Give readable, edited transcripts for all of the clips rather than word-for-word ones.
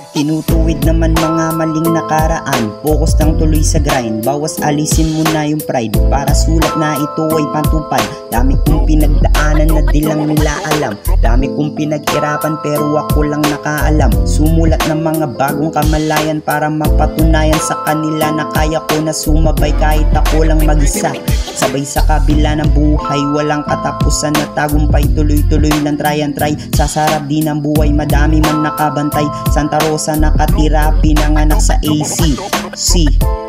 Tinutuwid naman mga maling nakaraan, focus lang tuloy sa grind. Bawas alisin mo na yung pride, para sulat na ito ay pantupad. Dami kong pinagdaanan na di lang nila alam, dami kong pinag-irapan pero ako lang nakaalam. Sumulat ng mga bagong kamalayan para mapatunayan sa kanila na kaya ko na sumabay kahit ako lang mag-isa. Sabay sa kabila ng buhay, walang katapusan na tagumpay. Tuloy-tuloy lang try and try, sasarap din ang buhay, madami man nakabantay. Santa Rosa nakatira, pinanganak sa AC.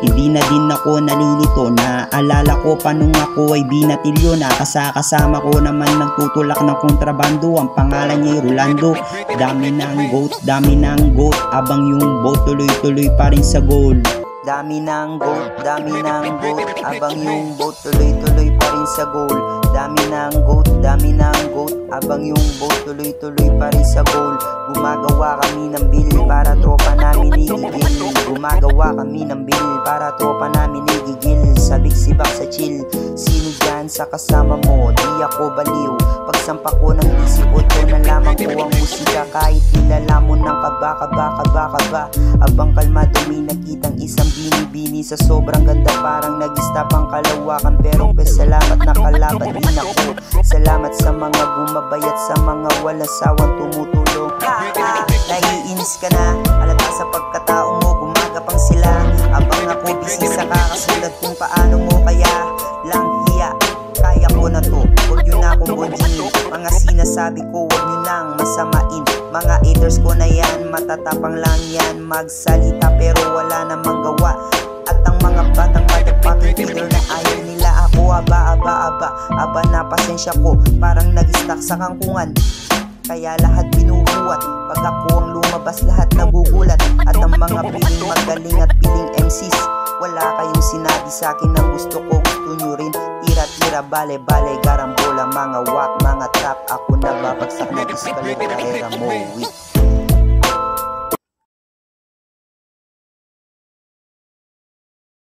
Hindi na din ako nalilito, naaalala ko pa nung ako ay binatilyo. Nakasama ko naman nagtutulak ng kontrabando, ang pangalan niya Rolando. Dami ng goat, abang yung boat tuloy-tuloy pa rin sa goal. Dami ng goat, abang yung boat tuloy-tuloy pa rin sa goal. Dami ng goat, abang yung boat tuloy-tuloy pa rin sa goal. Gumagawa kami ng bill para tropa namin igigil. Gumagawa kami ng bill para tropa namin igigil. Sabik-sibak sa chill, sino dyan sa kasama mo? Di ako baliw, pagsampa ko ng 18 na lamang ko ang musika. Kahit nilala mo ng kaba. Abang kalmado may nakitang isang bini-bini sa sobrang ganda, parang nag-stop ang kalawakan. Pero salamat nakalaban din ako. Salamat sa mga gumabay at sa mga walang sawang tumutulong. Naiinis ka na, halata sa pagkatao mo, gumagapang sila. Abang ako busy sa kakasulat kung paano mo kaya lang hiya. Kaya ko na to, huwag yun na akong bondingin. Mga sinasabi ko, huwag nyo nang masamain. Mga haters ko na yan, matatapang lang yan magsalita pero wala namang gawa. At ang mga batang motherfucking killer na ayaw nila ako. Aba na pasensya ko, parang nag-stuck sa kangkungan. Kaya lahat binubuhat, pag ako ang lumabas lahat nagugulat. At ang mga piling magaling at piling MCs, wala kayong sinabi sa akin ng gusto ko, gusto nyo rin. Tira-tira, bale-bale, garambola, mga wak, mga trap. Ako nababagsak na eskalera mo with